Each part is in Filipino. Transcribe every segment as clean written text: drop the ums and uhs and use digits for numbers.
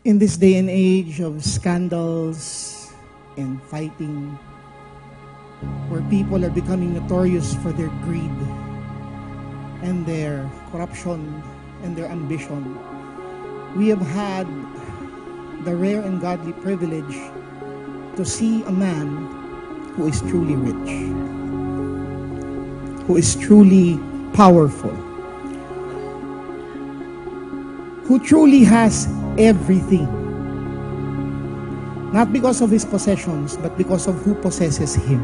In this day and age of scandals and fighting, where people are becoming notorious for their greed and their corruption and their ambition, we have had the rare and godly privilege to see a man who is truly rich, who is truly powerful, who truly has everything. Not because of his possessions, but because of who possesses him.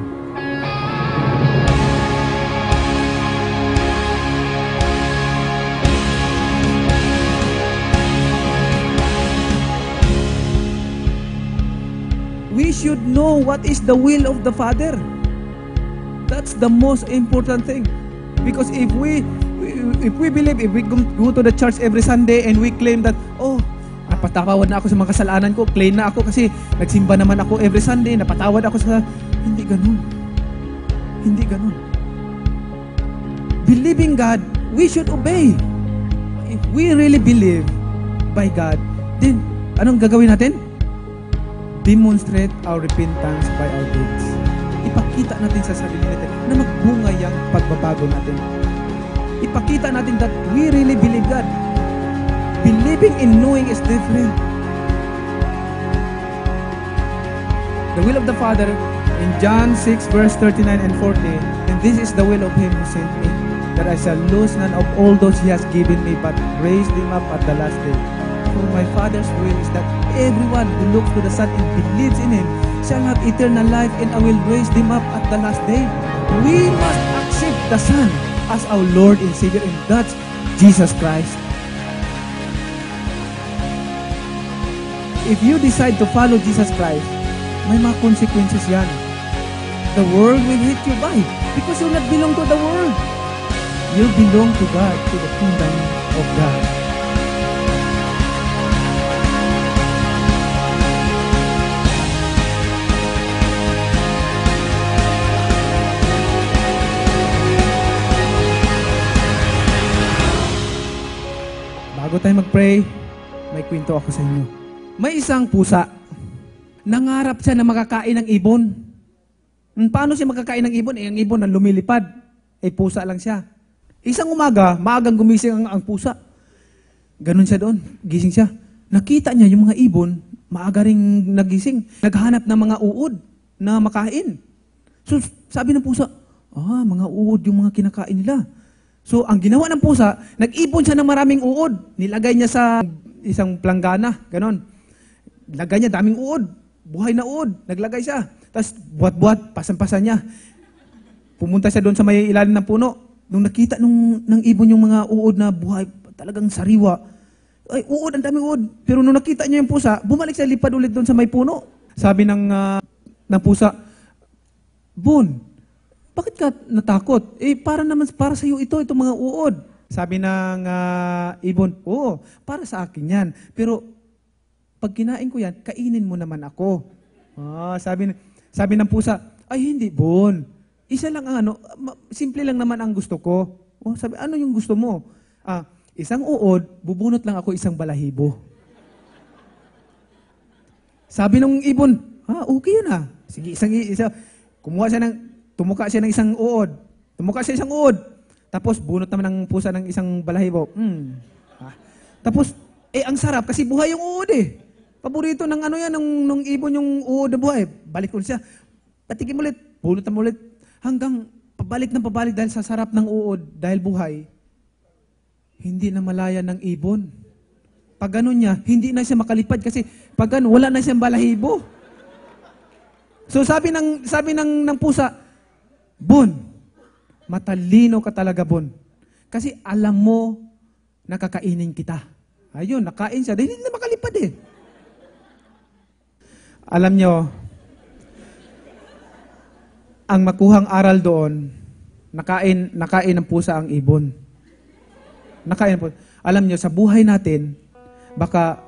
We should know what is the will of the Father. That's the most important thing. Because if we believe, if we go to the church every Sunday and we claim that, oh, napatawad na ako sa mga kasalanan ko, clean na ako kasi nagsimba naman ako every Sunday, napatawad ako sa... Hindi ganun. Hindi ganun. Believing God, we should obey. If we really believe by God, then anong gagawin natin? Demonstrate our repentance by our deeds. Ipakita natin sa sarili natin na magbunga yung pagbabago natin. Ipakita natin that we really believe God. Believing in knowing is different. The will of the Father in John 6 verse 39 and 40, and this is the will of Him who sent me, that I shall lose none of all those He has given me, but raise them up at the last day. For my Father's will is that everyone who looks to the Son and believes in Him shall have eternal life, and I will raise them up at the last day. We must accept the Son as our Lord and Savior, and that's Jesus Christ. If you decide to follow Jesus Christ, may mga consequences yan. The world will hate you. Why? Because you not belong to the world. You belong to God, to the kingdom of God. Bago tayo mag-pray, may kwento ako sa inyo. May isang pusa. Nangarap siya na makakain ng ibon. Paano siya makakain ng ibon? Ang ibon na lumilipad. Pusa lang siya. Isang umaga, maagang gumising ang pusa. Ganon siya doon. Gising siya. Nakita niya yung mga ibon, maaga ring nagising. Naghanap ng mga uod na makain. So, sabi ng pusa, mga uod yung mga kinakain nila. So, ang ginawa ng pusa, nag-ipon siya ng maraming uod. Nilagay niya sa isang planggana. Ganon. Lagay niya daming uod. Buhay na uod. Naglagay siya. Tapos, buat-buat, pasan-pasan niya. Pumunta siya doon sa may ilalim ng puno. Nung nakita ng ibon yung mga uod na buhay, talagang sariwa. Ay, uod, ang daming uod. Pero nung nakita niya yung pusa, bumalik siya, lipad ulit doon sa may puno. Sabi ng pusa, Bon, bakit ka natakot? Para sa iyo itong mga uod. Sabi ng ibon, oo, para sa akin yan. Pero, pag kinain ko yan, kainin mo naman ako. Sabi ng pusa, ay hindi, Bon. Isa lang ang simple lang naman ang gusto ko. Sabi, ano yung gusto mo? Isang uod, bubunot lang ako isang balahibo. Sabi ng ibon, okay yun Sige, tumuka siya ng isang uod. Tapos, bunot naman ng pusa ng isang balahibo. Tapos, ang sarap kasi buhay yung uod Paborito ng nung ibon yung uod na buhay. Balik ulit siya. Patikim ulit. Bunot naman ulit. Hanggang pabalik dahil sa sarap ng uod, dahil buhay. Hindi na malaya ng ibon. Pag ganun niya, hindi na siya makalipad kasi pag ganun, wala na siyang balahibo. So sabi ng pusa, Bon, matalino ka talaga, Bon. Kasi alam mo, nakakainin kita. Ayun, nakain siya. Dahil hindi na makalipad Alam nyo, ang makuhang aral doon, nakain ng pusa ang ibon. Nakain po. Alam nyo, sa buhay natin, baka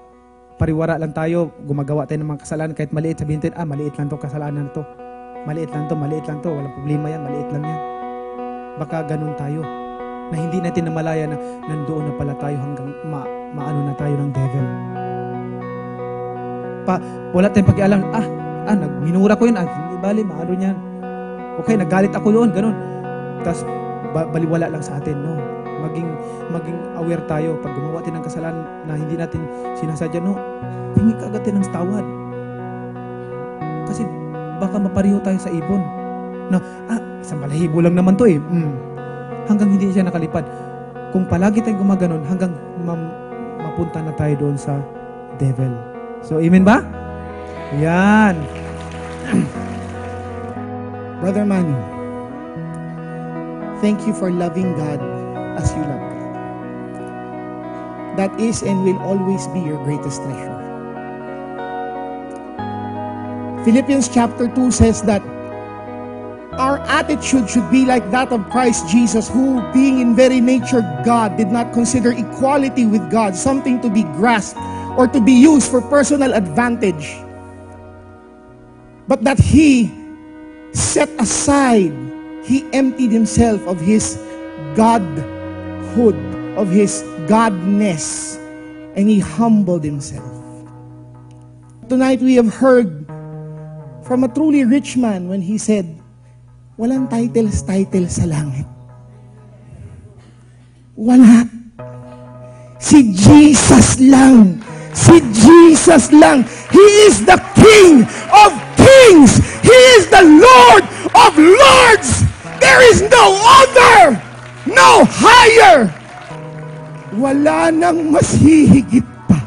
pariwara lang tayo, gumagawa tayo ng mga kasalanan, kahit maliit, sabihin natin, maliit lang to, kasalanan to. Maliit lang to, walang problema yan, maliit lang yan. Baka ganun tayo, na hindi natin namalaya na nandoon na pala tayo hanggang maano na tayo ng devil. wala tayong pakialam, minura ko yun, hindi bali, maano niyan. Okay, naggalit ako doon, ganun. Tapos, baliwala lang sa atin, no? Maging aware tayo pag gumawa tayo ng kasalanan na hindi natin sinasadya, no? Hingi ka agad tayo ng tawad. Kasi baka mapariho tayo sa ibon. Na, isang balahibo lang naman to eh. Hanggang hindi siya nakalipad. Kung palagi tayong gumaganon, hanggang mapunta na tayo doon sa devil. So, amen ba? Yan. Brother Manny, thank you for loving God as you love God. That is and will always be your greatest treasure. Philippians chapter 2 says that our attitude should be like that of Christ Jesus, who, being in very nature God, did not consider equality with God something to be grasped or to be used for personal advantage, but that He set aside, He emptied Himself of His Godhood, of His Godness, and He humbled Himself. Tonight we have heard from a truly rich man when he said, walang title sa langit. Wala. Si Jesus lang. Si Jesus lang. He is the King of Kings. He is the Lord of Lords. There is no other, no higher. Wala nang mas hihigit pa.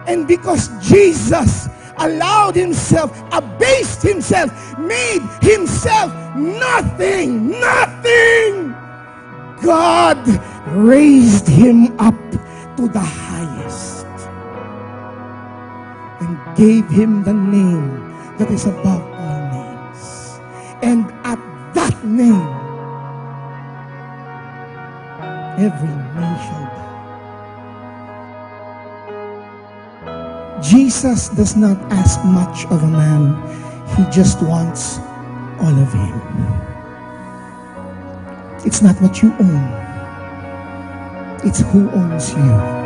And because Jesus allowed Himself, abased Himself, made Himself nothing, God raised Him up to the highest and gave Him the name that is above all names. And at that name, every knee shall bow. Jesus does not ask much of a man. He just wants all of him. It's not what you own. It's who owns you.